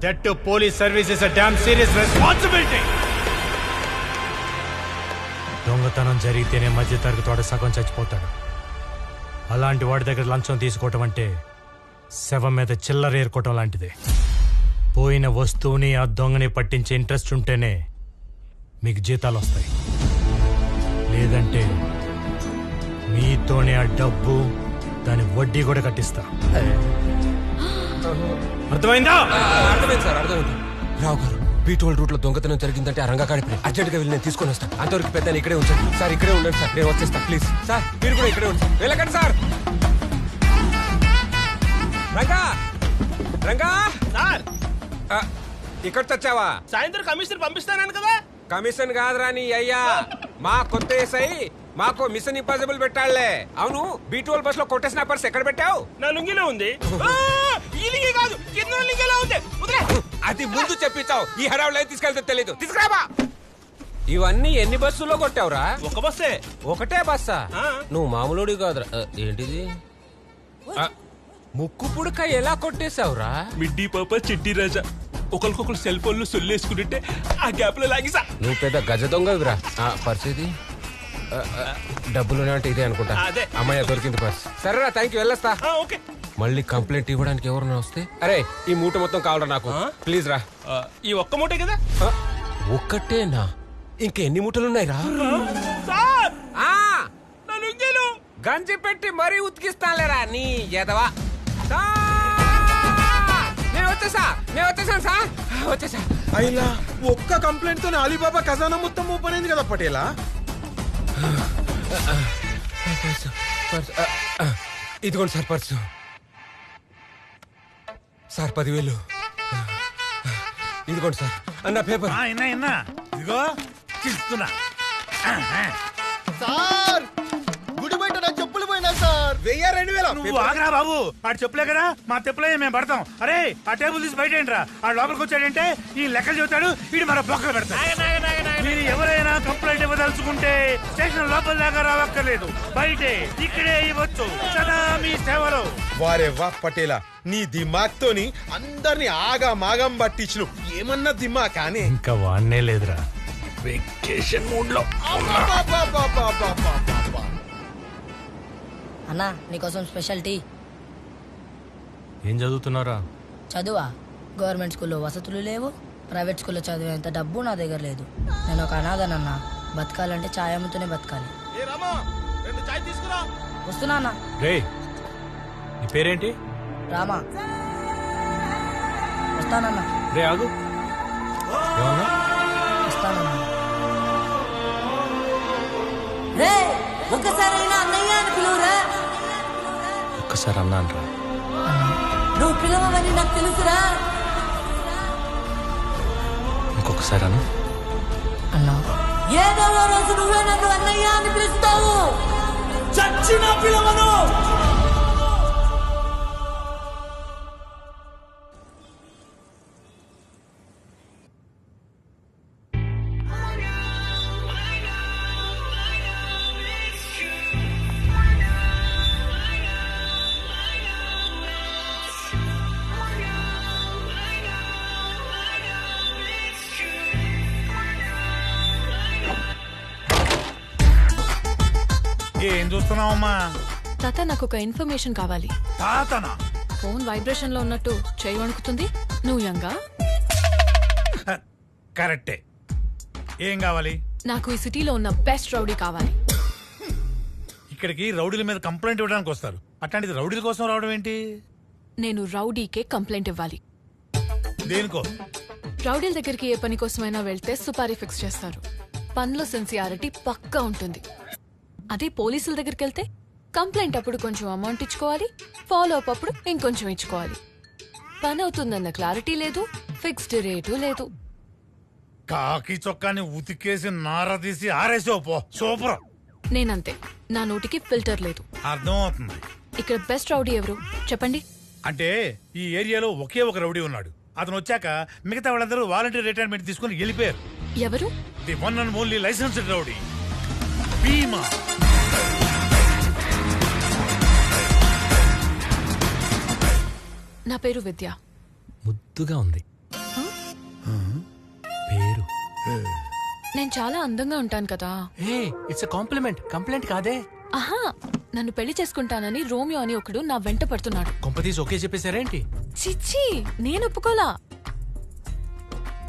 That to police service is a damn serious responsibility. దొంగతనం జరిగితేనే మధ్యతరగతి వాడు సగం చచ్చిపోతాడు. అలాంటి వాడి దగ్గర లంచం తీసుకోవటం అంటే శవం మీద చిల్లర ఏరుకోవటం లాంటిదే. పోయిన వస్తువుని ఆ దొంగని పట్టించే ఇంట్రెస్ట్ ఉంటేనే మీకు జీతాలు వస్తాయి. లేదంటే మీతోనే ఆ డబ్బు దాని వడ్డీ కూడా కట్టిస్తా. అర్థమైందా? అర్థమైంది సార్, అర్థమైంది. రావు గారు, బీటోల్ రూట్ లో దొంగతనం జరిగిందంటే ఆ రంగాకాడిపై అర్జెంట్ గా వెళ్ళి నేను తీసుకొని వస్తాను. అంతవరకు పెద్ద ఇక్కడే ఉంచండి సార్. ఇక్కడే ఉండండి సార్, నేను వచ్చేస్తా. ప్లీజ్ సార్, మీరు కూడా ఇక్కడే ఉంచండి. వెళ్ళకండి సార్. రంగా, రంగా సార్, ఇక్కడ తెచ్చావా? సాయంత్రం కమిషనర్ పంపిస్తానని కదా. కమిషన్ కాదురా నీ అయ్యా, మా కొత్త ఎస్ఐ మాకు మిషన్ ఇంపాసిబుల్ పెట్టాళ్లే. అవును, బీటోల్ బస్ లో కొట్టేసిన పర్స్ ఎక్కడ పెట్టావు? నా లుంగిలో ఉంది. ఈ లింగి కాదు, కింద లింగిలో ఉంది. అది ముందు చెప్పించావు, ఈ హడావులో తీసుకెళ్తే తెలీదు. తీసుకురాబా. ఇవన్నీ ఎన్ని బస్సుల్లో కొట్టావురా? ఒక బస్సే. ఒకటే బస్సా? నువ్వు మామూలుడి కాదురా. ఏంటిది? ముక్కు పుడక ఎలా కొట్టేశావురా? మిడ్డీ పాప చిట్టి రాజా ఒకరికొకరు సెల్ ఫోన్లు సొల్లేసుకుంటే ఆ గ్యాప్ లో లాగిసా. నువ్వు పెద్ద గజ దొంగవిరా. పరిస్థితి డబ్బులు అంటే ఇదే అనుకుంటా. అమ్మాయి దొరికింది పర్స్. సరేరా, థ్యాంక్ యూ, వెళ్ళొస్తా. మళ్ళీ కంప్లైంట్ ఇవ్వడానికి ఎవరన్నా వస్తే, అరే ఈ మూట మొత్తం కావాలరా నాకు, ప్లీజ్ రా. ఈ ఒక్క మూటే కదా? ఒక్కటేనా? ఇంకెన్ని మూటలున్నాయి రా? గంజి పెట్టి మరీ ఉతికిస్తాలేరా నీ ఎదవా. నేను వచ్చేసాను సార్, వచ్చేసా. అయినా ఒక్క కంప్లైంట్ తో అలీబాబా ఖజానా మొత్తం ఓపెన్ అయింది కదా పటేలా. ఇదిగోండి సార్ పర్సు. సార్ 10,000. ఇదిగోండి సార్ అన్న పేపర్. ఇదిగో చిస్తున్నా. సార్ గుడి బయట నా చెప్పులు పోయినా సార్. 1000-2000. నువ్వు ఆగరా బాబు, ఆడు చెప్పులే కదా, మా చెప్పులే మేము పడతాం. అరే ఆ టేబుల్ తీసి బయట ఏంట్రా? ఆ లోపలికి వచ్చాడంటే ఈ లెక్కలు చెబుతాడు, వీడు మన బొక్కలు పెడతాడు. మీరు ఎవరైనా కంప్లైంట్ ఇవ్వదలుచుకుంటే స్టేషన్ లోపల దాకా రావక్కర్లేదు, బయటే ఇక్కడే ఇవ్వచ్చు. సదా మీ సేవలో. వారే వా పటేలా, నీ దిమాగ్ తోని అందరిని ఆగా మాగం పట్టించు. ఏమన్నా దిమా కానీ ఇంకా వాన్నే లేదురా, వెకేషన్ మూడ్ లో. అన్నా నీకోసం స్పెషల్ టీ. ఏం చదువుతున్నారా? చదువా? గవర్నమెంట్ స్కూల్లో వసతులు లేవు, ప్రైవేట్ స్కూల్లో చదివేంత డబ్బు నా దగ్గర లేదు. నేను ఒక అనాథనన్నా, బతకాలంటే ఛాయ్ అమ్ముతూనే బతకాలి. వస్తున్నా అన్నా. రే, నీ పేరేంటి? రామా. వస్తానన్నా. రే ఆగు. ఏమన్నా? వస్తానన్నా. రే ఒక్కసారైనా అన్నయ్య అని పిలువురా. ఒక్కసారి అన్నా అనరా. నువ్వు పిలవమని నాకు తెలుసురా. ఇంకొకసారి అన్నా. అన్నా ఏదో రోజు నువ్వే నన్ను అన్నయ్య అని పిలుస్తావు. చచ్చిన పిలవను. ఏం చూస్తున్నావమ్మా? తాత, నాకు ఒక ఇన్ఫర్మేషన్ కావాలి. తాతనా? ఫోన్ వైబ్రేషన్ లో ఉన్నట్టు చేయి వణుకుతుంది. నువ్వు యంగా? కరెక్టే. ఏం కావాలి? నాకు ఈ సిటీలో ఉన్న బెస్ట్ రౌడీ కావాలి. ఇక్కడికి రౌడీల మీద కంప్లైంట్ ఇవ్వడానికి వస్తారు, అట్లాంటిది రౌడీల కోసం రావడం ఏంటి? నేను రౌడీకే కంప్లైంట్ ఇవ్వాలి. దేనికో? రౌడీల దగ్గరికి ఏ పని కోసమైనా వెళ్తే సుపారీ ఫిక్స్ చేస్తారు. పనిలో సిన్సియారిటీ పక్కా ఉంటుంది. అదే పోలీసుల దగ్గరికి వెళ్తే కంప్లైంట్ అప్పుడు కొంచెం అమౌంట్ ఇచ్చుకోవాలి, ఫాలో అప్ అప్పుడు ఇంకొంచెం ఇచ్చుకోవాలి. పని అవుతుందన్న క్లారిటీ లేదు, ఫిక్స్డ్ రేటు లేదు. కాకి చొక్కాని ఉతికేసి నార తీసి ఆరేసావు పో. సూపర్. నేనంతే, నా నోటికి ఫిల్టర్ లేదు. అర్థం అవుతుంది. ఇక్కడ బెస్ట్ రౌడీ ఎవరు చెప్పండి. అంటే ఈ ఏరియాలో ఒకే ఒక రౌడీ ఉన్నాడు. అతను వచ్చాక మిగతా వాళ్ళందరూ వాలంటీర్ రిటైర్మెంట్ తీసుకుని వెళ్ళిపోయారు. ఎవరు? The one and only licensed rowdy Bheema. నా పేరు విద్య. ముద్దుగా ఉంది. నేను చాలా అందంగా ఉంటాను కదా. ఏ ఇట్స్ కాంప్లిమెంట్, కంప్లైంట్ కాదే. ఆహా, నన్ను పెళ్లి చేసుకుంటానని రోమియో అని ఒకడు నా వెంట పడుతున్నాడు. కొంపతీసి ఓకే చెప్పేశారేంటి? చిచ్చి, నేను ఒప్పుకోలా.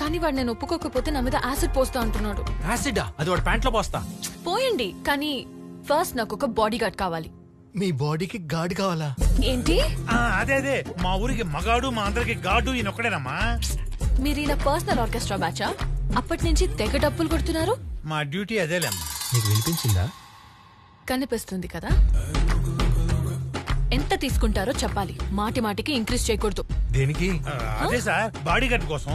కానీ వాడు నేను ఒప్పుకోకపోతే నా మీద యాసిడ్ పోస్తా అంటున్నాడు. యాసిడా? అది వాడు ప్యాంట్లో పోస్తా. పోయండి, కానీ ఫస్ట్ నాకు ఒక బాడీ గార్డ్ కావాలి. మీ బాడీకి గార్డ్ కావాలా? ఏంటి? అదే మా ఊరికి మగాడు, మా అందరికి గాడు ఈయన ఒక్కడేనమ్మా. మీరు ఈయన పర్సనల్ ఆర్కెస్ట్రా బ్యాచా? అప్పటి నుంచి తెగ డప్పులు కొడుతున్నారు. మా డ్యూటీ అదేలేమ్మా. నీకు వినిపించిందా? కనిపిస్తుంది కదా. ఎంత తీసుకుంటారో చెప్పాలి, మాటి మాటికి ఇంక్రీజ్ చేయకూడదు. దేనికి? అదే సార్, బాడీ గార్డ్ కోసం.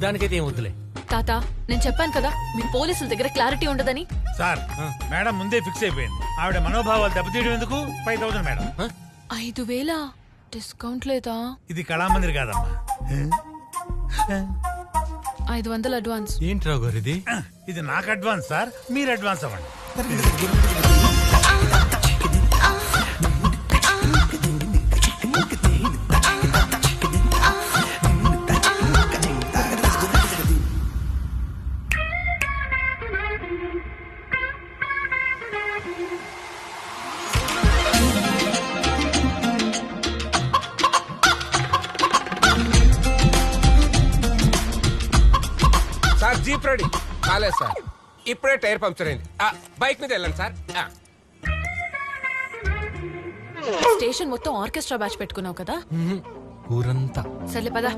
దానికైతే ఏం వద్దులే. తాత, నేను చెప్పాను కదా మీ పోలీసుల దగ్గర క్లారిటీ ఉండదని. సార్, మేడం ముందే ఫిక్స్ అయిపోయింది. ఆవిడ మనోభావాలు దెబ్బతీయడం ఎందుకు? 5,000 మేడం. 5,000 డిస్కౌంట్ లేదా? ఇది కళామందిర్ కాదమ్మా. 500 అడ్వాన్స్. ఏంటి రావు గారు ఇది? ఇది నాకు అడ్వాన్స్ సార్, మీరు అడ్వాన్స్ అవ్వండి. సార్ జీప్ రెడీ కాలేదు సార్, ఇప్పుడే టైర్ పంక్చర్ అయింది. బైక్ మీద వెళ్ళండి సార్. స్టేషన్ మొత్తం ఆర్కెస్ట్రా బ్యాచ్ పెట్టుకున్నావు కదా. ఊరంతా. సర్లే పదా.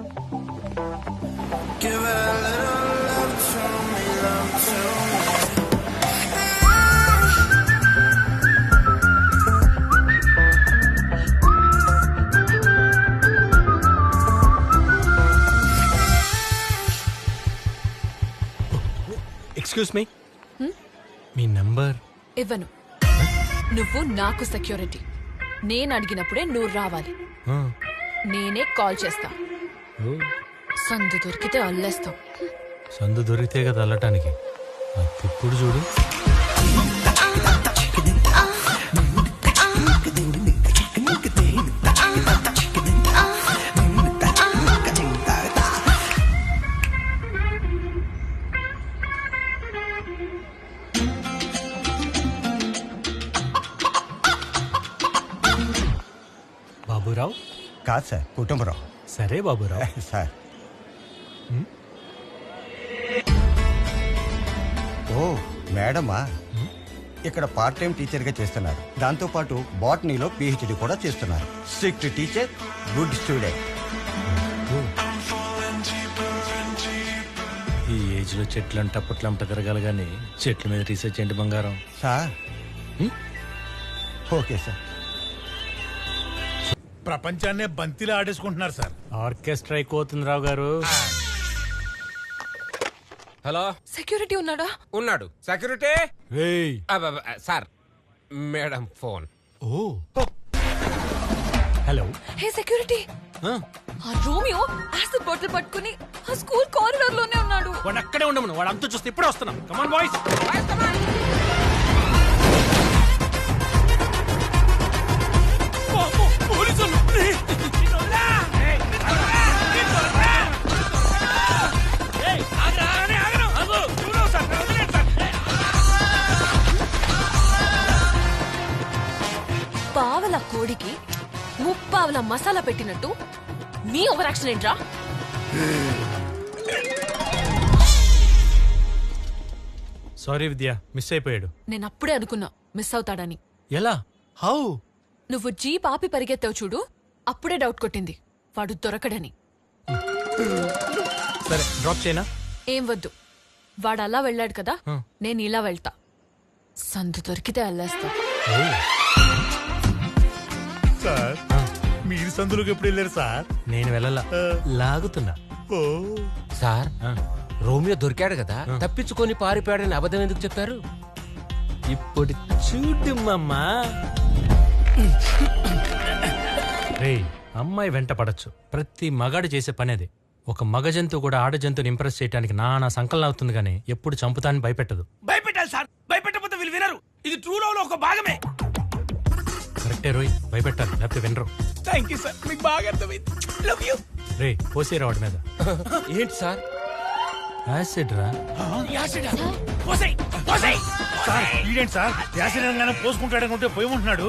ఎక్స్క్యూజ్ మీ, మీ నంబర్ ఇవ్వను. నువ్వు నాకు సెక్యూరిటీ. నేను అడిగినప్పుడే నువ్వు రావాలి. నేనే కాల్ చేస్తా. సందు దొరికితే అల్లేస్తాం. సందు దొరికితే కదా అల్లటానికి. ఇప్పుడు చూడు. బాబురావు? కాదు సార్, కుటుంబరావు. సరే బాబురావు. సార్. ఓ మేడమా, ఇక్కడ పార్ట్ టైం టీచర్గా చేస్తున్నారు. దాంతోపాటు బాటనీలో పిహెచ్డి కూడా చేస్తున్నారు. Strict teacher, good student. ఈ ఏజ్ లో చెట్లంట పుట్లంట తిరగాలి కానీ చెట్ల మీద రీసెర్చ్ ఏంటి బంగారం? సార్. Okay sir. ప్రపంచాన్నే బంతిలా ఆడేసుకుంటున్నారు సార్. ఆర్కెస్ట్రా అయిపోతుంది రావు గారు. హలో, సెక్యూరిటీ ఉన్నాడా? ఉన్నాడు. సెక్యూరిటీ ఏయ్. Sir, madam phone. ఓ హలో. హే సెక్యూరిటీ, ఆ రోమియో యాసిడ్ బాటిల్ పట్టుకుని ఆ స్కూల్ కారిడార్ లోనే ఉన్నాడు. వాడు అక్కడే ఉండమను. వాడు అంతా చూస్తే ఇప్పుడే వస్తున్నాం. Come on boys. పావల కోడికి ముప్పావల మసాలా పెట్టినట్టు నీ ఓవర్ యాక్షన్ ఏంట్రా? సారీ విద్య, మిస్ అయిపోయాడు. నేను అప్పుడే అనుకున్నా మిస్ అవుతాడని. ఎలా? హౌ? నువ్వు జీప్ ఆపి పరిగెత్తావు చూడు, అప్పుడే డౌట్ కొట్టింది వాడు దొరకడని. సరే డ్రాప్ చేయనా? ఏం వద్దు, వాడు అలా వెళ్ళాడు కదా, నేను ఇలా వెళ్తా. సందు దొరికితే అల్లేస్తా. సార్, మీరు సందులోకి ఎప్పుడు వెళ్ళారు సార్? నేను వెళ్ళలా, లాగుతున్నా. సార్, రోమియో దొరికాడు కదా, తప్పించుకొని పారిపోయాడని అబద్ధం ఎందుకు చెప్పారు? ఇప్పుడు చూడు మమ్మా. రే, అమ్మాయి వెంట పడచ్చు, ప్రతి మగాడు చేసే పని అది. ఒక మగ జంతువు కూడా ఆడ జంతువుని ఇంప్రెస్ చేయడానికి నా సంకలనం అవుతుంది కానీ ఎప్పుడు చంపుతాన్ని భయపెట్టదు. భయపెట్టాలి సార్, భయపెట్టకపోతే వీళ్ళు వినరు. ఇది ట్రూ లవ్ లో ఒక భాగమే. కరెక్టే రోయ్, భయపెట్టాలి లేకపోతే వినరు. థ్యాంక్ యూ సార్, మీకు బాగా అర్థమైంది. Love you. రే, పోసేరా వాడి మీద. ఏంటి సార్? యాసిడ్ రా. సార్ ఈడేంటి సార్ యాసిడ్ పోసుకుంటాడనుకుంటే పోయి ఉంటున్నాడు.